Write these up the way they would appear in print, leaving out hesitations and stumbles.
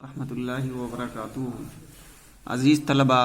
रहमतुल्लाहि व बरकातुहू। अजीज़ तलबा,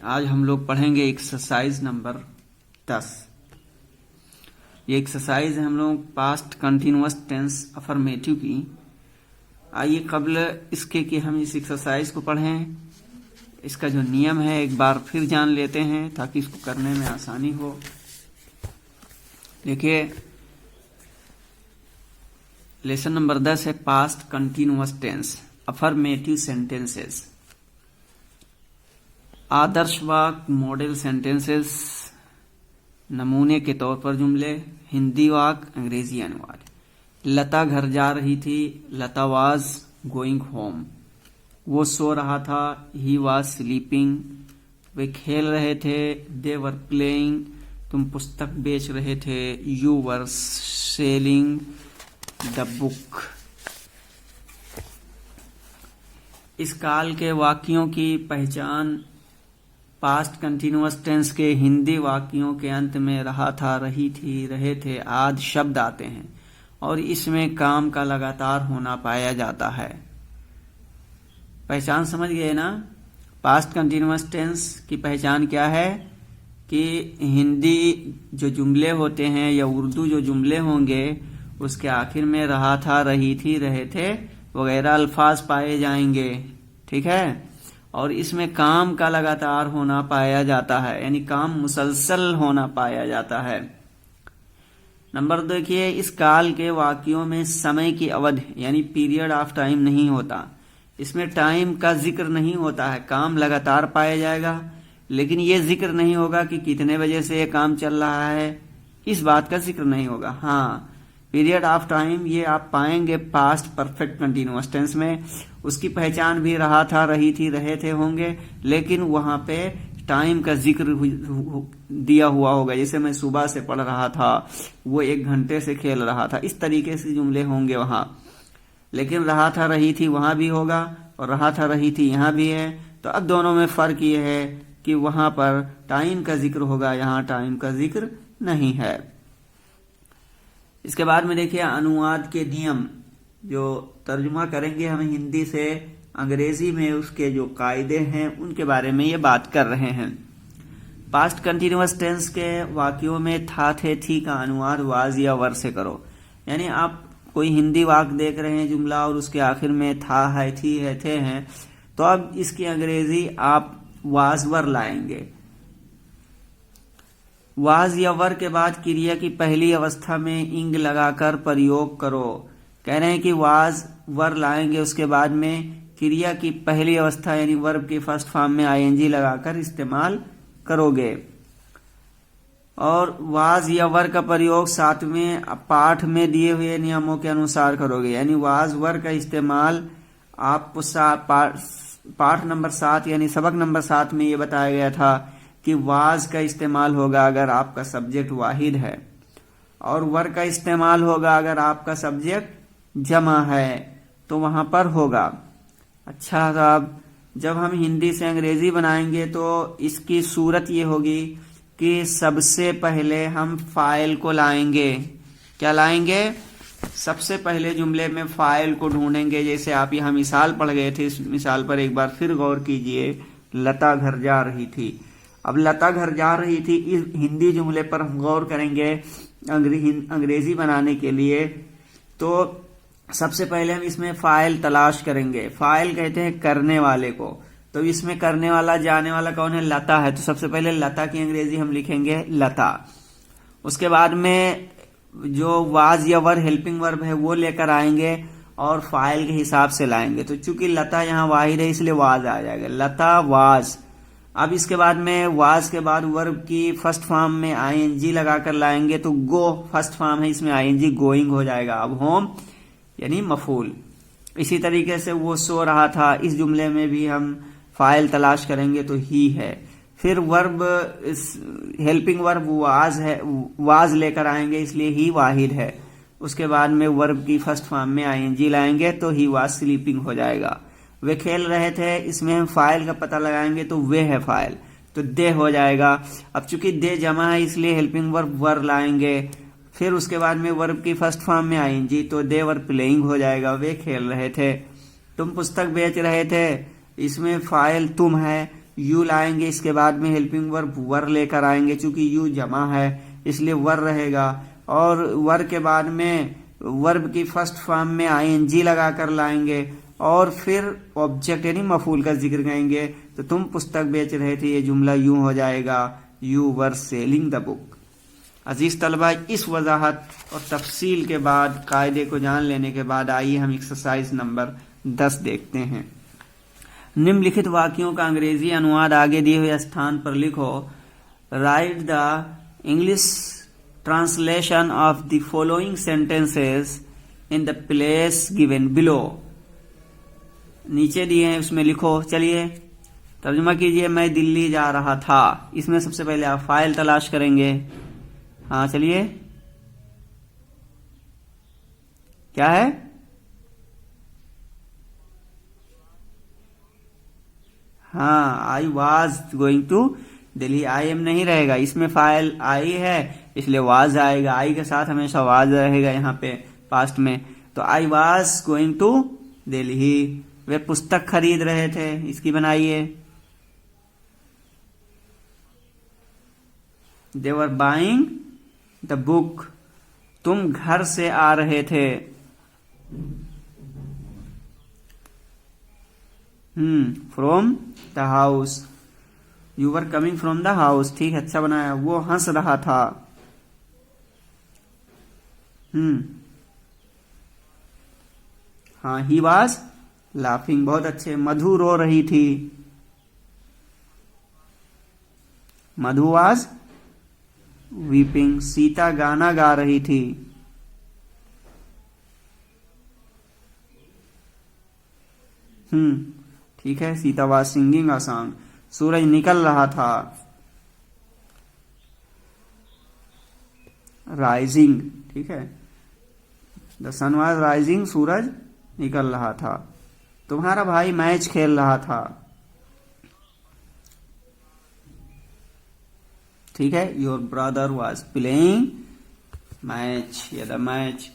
आज हम लोग पढ़ेंगे एक्सरसाइज नंबर 10। ये एक्सरसाइज है हम लोग पास्ट कंटिन्यूअस टेंस अफर्मेटिव की। आइए कबल इसके कि हम इस एक्सरसाइज को पढ़ें, इसका जो नियम है एक बार फिर जान लेते हैं ताकि इसको करने में आसानी हो। देखिए, लेसन नंबर 10 है past continuous tense affirmative sentences. आदर्श वाक्य मॉडल सेंटेंसेस, नमूने के तौर पर जुमले, हिंदी वाक्य अंग्रेजी अनुवाद। लता घर जा रही थी, लता वाज गोइंग होम। वो सो रहा था, ही वाज स्लीपिंग। वे खेल रहे थे, दे वर प्लेइंग। तुम पुस्तक बेच रहे थे, you were selling the book. इस काल के वाक्यों की पहचान पास्ट कंटिन्यूअस टेंस के हिंदी वाक्यों के अंत में रहा था, रही थी, रहे थे आदि शब्द आते हैं और इसमें काम का लगातार होना पाया जाता है। पहचान समझ गए ना? पास्ट कंटिन्यूअस टेंस की पहचान क्या है कि हिंदी जो जुमले होते हैं या उर्दू जो जुमले होंगे उसके आखिर में रहा था, रही थी, रहे थे वगैरह अल्फाज पाए जाएंगे। ठीक है, और इसमें काम का लगातार होना पाया जाता है, यानी काम मुसलसल होना पाया जाता है। नंबर 2 देखिए, इस काल के वाक्यों में समय की अवधि यानी पीरियड ऑफ टाइम नहीं होता। इसमें टाइम का जिक्र नहीं होता है, काम लगातार पाया जाएगा, लेकिन ये जिक्र नहीं होगा कि कितने बजे से ये काम चल रहा है, इस बात का जिक्र नहीं होगा। हाँ, पीरियड ऑफ टाइम ये आप पाएंगे पास्ट परफेक्ट कंटिन्यूअस टेंस में। उसकी पहचान भी रहा था, रही थी, रहे थे होंगे, लेकिन वहां पे टाइम का जिक्र दिया हुआ होगा। जैसे मैं सुबह से पढ़ रहा था, वो 1 घंटे से खेल रहा था, इस तरीके से जुमले होंगे वहां। लेकिन रहा था, रही थी वहां भी होगा और रहा था, रही थी यहां भी है। तो अब दोनों में फर्क ये है कि वहां पर टाइम का जिक्र होगा, यहाँ टाइम का जिक्र नहीं है। इसके बाद में देखिए अनुवाद के नियम, जो तर्जुमा करेंगे हम हिंदी से अंग्रेजी में, उसके जो कायदे हैं उनके बारे में ये बात कर रहे हैं। पास्ट कंटिन्यूअस टेंस के वाक्यों में था, थे, थी का अनुवाद वाज या वर से करो। यानी आप कोई हिंदी वाक्य देख रहे हैं जुमला और उसके आखिर में था है, थी है, थे हैं, तो अब इसकी अंग्रेजी आप वाज वर लाएंगे। वाज या वर के बाद क्रिया की पहली अवस्था में इंग लगाकर प्रयोग करो। कह रहे हैं कि वाज वर लाएंगे, उसके बाद में क्रिया की पहली अवस्था यानी वर्ब की फर्स्ट फॉर्म में आईएनजी लगाकर इस्तेमाल करोगे। और वाज या वर का प्रयोग 7वें पाठ में दिए हुए नियमों के अनुसार करोगे। यानी वाज वर का इस्तेमाल आपको पाठ नंबर 7 यानी सबक नंबर 7 में ये बताया गया था कि वाज का इस्तेमाल होगा अगर आपका सब्जेक्ट वाहिद है, और वर का इस्तेमाल होगा अगर आपका सब्जेक्ट जमा है, तो वहां पर होगा। अच्छा साहब, जब हम हिंदी से अंग्रेजी बनाएंगे तो इसकी सूरत ये होगी कि सबसे पहले हम फाइल को लाएंगे। क्या लाएंगे? सबसे पहले जुमले में फाइल को ढूंढेंगे। जैसे आप यहाँ मिसाल पढ़ गए थे, इस मिसाल पर एक बार फिर गौर कीजिए। लता घर जा रही थी। अब लता घर जा रही थी, इस हिंदी जुमले पर हम गौर करेंगे अंग्रेजी बनाने के लिए। तो सबसे पहले हम इसमें फाइल तलाश करेंगे। फाइल कहते हैं करने वाले को, तो इसमें करने वाला, जाने वाला कौन है? लता है। तो सबसे पहले लता की अंग्रेजी हम लिखेंगे लता। उसके बाद में जो वाज या वर हेल्पिंग वर्ब है वो लेकर आएंगे और फाइल के हिसाब से लाएंगे। तो चूंकि लता यहाँ वाहिद है इसलिए वाज आ जाएगा, लता वाज। अब इसके बाद में वाज के बाद वर्ब की फर्स्ट फॉर्म में आईएनजी लगाकर लाएंगे, तो गो फर्स्ट फॉर्म है, इसमें आईएनजी गोइंग हो जाएगा। अब होम यानी मफूल। इसी तरीके से वो सो रहा था, इस जुमले में भी हम फाइल तलाश करेंगे तो ही है। फिर वर्ब हेल्पिंग वर्ब वाज है, वाज लेकर आएंगे इसलिए ही वाहिद है। उसके बाद में वर्ब की फर्स्ट फॉर्म में आईएनजी लाएंगे तो ही वाज स्लीपिंग हो जाएगा। वे खेल रहे थे, इसमें हम फाइल का पता लगाएंगे तो वे है फाइल, तो दे हो जाएगा। अब चूंकि दे जमा है इसलिए हेल्पिंग वर्ब वर लाएंगे। फिर उसके बाद में वर्ब की फर्स्ट फॉर्म में आएंगी तो दे वर प्लेइंग हो जाएगा, वे खेल रहे थे। तुम पुस्तक बेच रहे थे, इसमें फाइल तुम है, यू लाएंगे, इसके बाद में हेल्पिंग वर्ब वर लेकर आएंगे, चूंकि यू जमा है इसलिए वर रहेगा, और वर के बाद में वर्ब की फर्स्ट फॉर्म में आईएनजी लगाकर लाएंगे, और फिर ऑब्जेक्ट यानी मफूल का जिक्र करेंगे। तो तुम पुस्तक बेच रहे थे, ये जुमला यूं हो जाएगा, you were selling the book. अजीज तलबा, इस वजाहत और तफसील के बाद, कायदे को जान लेने के बाद, आइए हम एक्सरसाइज नंबर 10 देखते हैं। निम्नलिखित वाक्यों का अंग्रेजी अनुवाद आगे दिए हुए स्थान पर लिखो। Write the English translation of the following sentences in the place given below. नीचे दिए हैं उसमें लिखो। चलिए तर्जुमा कीजिए। मैं दिल्ली जा रहा था। इसमें सबसे पहले आप फाइल तलाश करेंगे। हाँ चलिए, क्या है? हाँ, I was going to Delhi. I am नहीं रहेगा, इसमें फाइल आई है इसलिए वाज आएगा। आई के साथ हमेशा वाज रहेगा यहाँ पे पास्ट में। तो I was going to Delhi. वे पुस्तक खरीद रहे थे, इसकी बनाइए। They were buying the book. तुम घर से आ रहे थे। From the house. You were coming from the house. ठीक है, अच्छा बनाया। वो हंस रहा था। हाँ, ही वॉज लाफिंग। बहुत अच्छे। मधु रो रही थी। मधु वॉज वीपिंग। सीता गाना गा रही थी। ठीक है, Sita was singing a song. सूरज निकल रहा था। राइजिंग। ठीक है, द सन वॉज राइजिंग। सूरज निकल रहा था। तुम्हारा भाई मैच खेल रहा था। ठीक है, your brother was playing match या द मैच।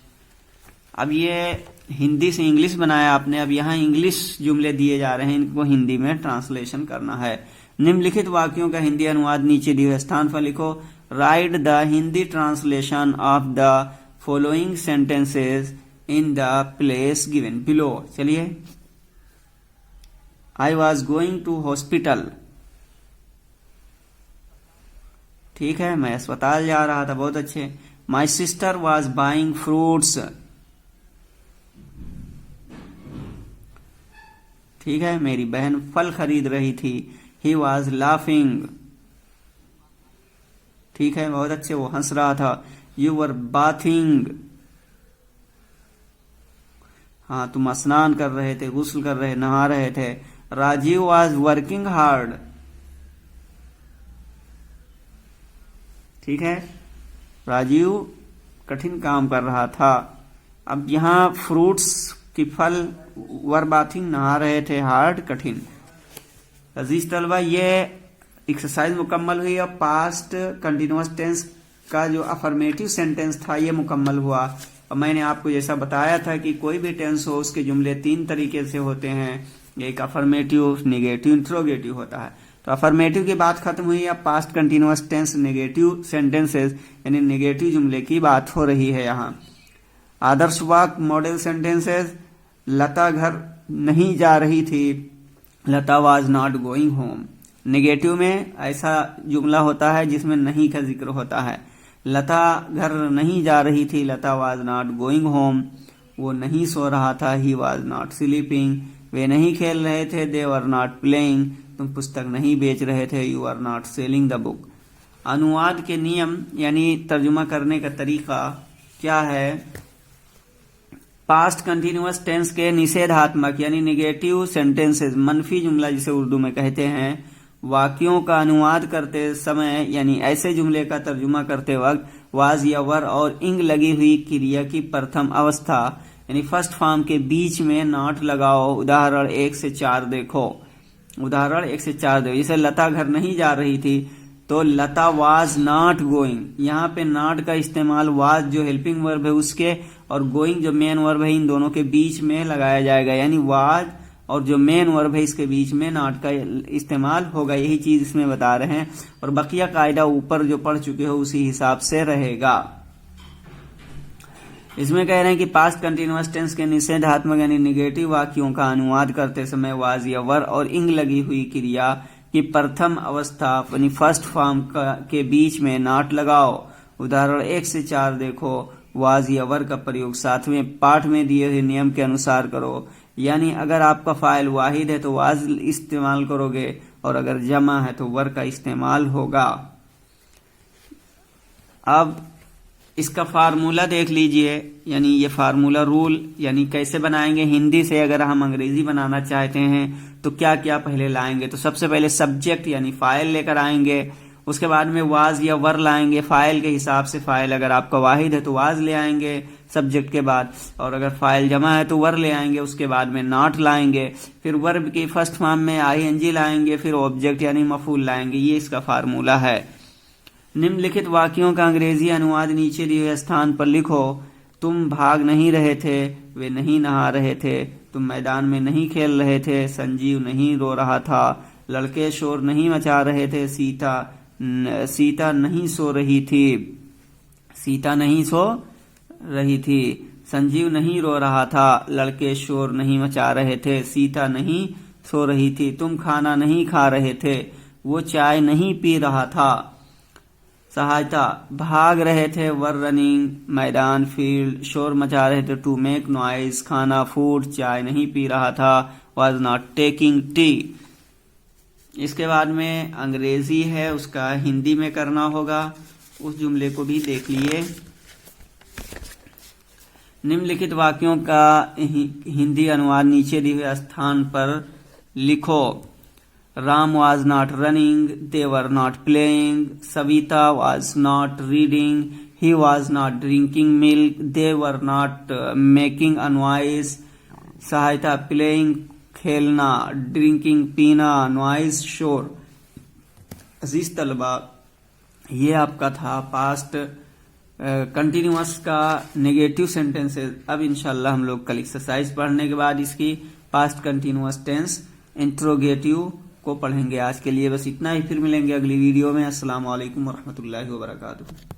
अब ये हिंदी से इंग्लिश बनाया आपने। अब यहाँ इंग्लिश जुमले दिए जा रहे हैं, इनको हिंदी में ट्रांसलेशन करना है। निम्नलिखित वाक्यों का हिंदी अनुवाद नीचे दिए हुए स्थान पर लिखो। Write the Hindi translation of the following sentences in the place given below. चलिए। I was going to hospital. ठीक है, मैं अस्पताल जा रहा था। बहुत अच्छे। My sister was buying fruits. ठीक है, मेरी बहन फल खरीद रही थी। He was laughing. ठीक है, बहुत अच्छे। वो हंस रहा था। You were bathing. हाँ, तुम स्नान कर रहे थे, गुस्ल कर रहे, नहा रहे थे। Rajiv was working hard. ठीक है, राजीव कठिन काम कर रहा था। अब यहाँ फ्रूट्स की फल, वर बाथिंग नहा रहे थे, हार्ड कठिन। अजीज तलबा, ये एक्सरसाइज मुकम्मल हुई। अब पास्ट कंटिन्यूअस टेंस का जो अफर्मेटिव सेंटेंस था ये मुकम्मल हुआ। और मैंने आपको जैसा बताया था कि कोई भी टेंस हो उसके जुमले 3 तरीके से होते हैं। एक अफर्मेटिव, नेगेटिव, इंट्रोगेटिव होता है। तो अफर्मेटिव की बात खत्म हुई। अब past continuous tense negative sentences यानी नेगेटिव जुमले की बात हो रही है। यहाँ आदर्श वाक्य मॉडल सेंटेंसेस। लता घर नहीं जा रही थी। Lata was not going home. Negative में ऐसा जुमला होता है जिसमें नहीं का जिक्र होता है। लता घर नहीं जा रही थी। Lata was not going home. वो नहीं सो रहा था। He was not sleeping. वे नहीं खेल रहे थे। They were not playing. तुम पुस्तक नहीं बेच रहे थे। You are not selling the book. अनुवाद के नियम यानी तर्जुमा करने का तरीका क्या है? पास्ट कंटिन्यूअस टेंस के निषेधात्मक यानी नेगेटिव सेंटेंसेस, मनफी जुमला जिसे उर्दू में कहते हैं, वाक्यों का अनुवाद करते समय यानी ऐसे जुमले का तर्जुमा करते वक्त वाज या वर और इंग लगी हुई क्रिया की प्रथम अवस्था यानी फर्स्ट फॉर्म के बीच में नॉट लगाओ। उदाहरण 1 से 4 देखो। उदाहरण 1 से 4 देखो। जैसे लता घर नहीं जा रही थी तो लता वाज नॉट गोइंग। यहाँ पे नॉट का इस्तेमाल वाज जो हेल्पिंग वर्ब है उसके और गोइंग जो मेन वर्ब है इन दोनों के बीच में लगाया जाएगा, यानी वाज और जो मेन वर्ब है इसके बीच में नॉट का इस्तेमाल होगा। यही चीज इसमें बता रहे हैं और बकिया कायदा ऊपर जो पढ़ चुके हो उसी हिसाब से रहेगा। इसमें कह रहे हैं कि पास्ट कंटिन्यूअस टेंस के निषेधात्मक यानी निगेटिव वाक्यों का अनुवाद करते समय वाज या वर और इंग लगी हुई क्रिया की प्रथम अवस्था यानी फर्स्ट फॉर्म के बीच में नॉट लगाओ। उदाहरण 1 से 4 देखो। वाज या वर का प्रयोग 7वें पाठ में दिए हुए नियम के अनुसार करो, यानी अगर आपका फाइल वाहिद है तो वाज इस्तेमाल करोगे और अगर जमा है तो वर का इस्तेमाल होगा। अब इसका फार्मूला देख लीजिए, यानी ये फार्मूला रूल यानी कैसे बनाएंगे हिंदी से अगर हम अंग्रेजी बनाना चाहते हैं तो क्या क्या पहले लाएंगे। तो सबसे पहले सब्जेक्ट यानी फाइल लेकर आएंगे, उसके बाद में वाज या वर लाएंगे। फाइल के हिसाब से फाइल अगर आपका वाहिद है तो वाज ले आएंगे सब्जेक्ट के बाद, और अगर फाइल जमा है तो वर ले आएंगे। उसके बाद में नॉट लाएंगे, फिर वर्ब की फर्स्ट फॉर्म में आईएनजी लाएंगे, फिर ऑब्जेक्ट यानी मफूल लाएंगे। ये इसका फार्मूला है। निम्नलिखित वाक्यों का अंग्रेजी अनुवाद नीचे दिए हुए स्थान पर लिखो। तुम भाग नहीं रहे थे, वे नहीं नहा रहे थे, तुम मैदान में नहीं खेल रहे थे, संजीव नहीं रो रहा था, लड़के शोर नहीं मचा रहे थे, सीता नहीं सो रही थी, सीता नहीं सो रही थी, संजीव नहीं रो रहा था, लड़के शोर नहीं मचा रहे थे, सीता नहीं सो रही थी, तुम खाना नहीं खा रहे थे, वो चाय नहीं पी रहा था। सहायता भाग रहे थे, वर रनिंग, मैदान फील्ड, शोर मचा रहे थे, टू मेक नॉइज, खाना फूड, चाय नहीं पी रहा था, वाज नॉट टेकिंग टी। इसके बाद में अंग्रेजी है उसका हिंदी में करना होगा, उस जुमले को भी देख लिए। निम्नलिखित वाक्यों का हिंदी अनुवाद नीचे दिए हुए स्थान पर लिखो। Ram was not running, they were not playing, Savita was not reading, he was not drinking milk, they were not making a noise, सहायता playing खेलना, drinking पीना, noise शोर। अजीज तलबा, ये आपका था पास्ट कंटिन्यूअस का नेगेटिव सेंटेंसेस। अब इंशाल्लाह हम लोग कल एक्सरसाइज पढ़ने के बाद इसकी पास्ट कंटिन्यूअस टेंस इंट्रोगेटिव को पढ़ेंगे। आज के लिए बस इतना ही, फिर मिलेंगे अगली वीडियो में। अस्सलाम वालेकुम वरहमतुल्लाहि वबरकातुहू।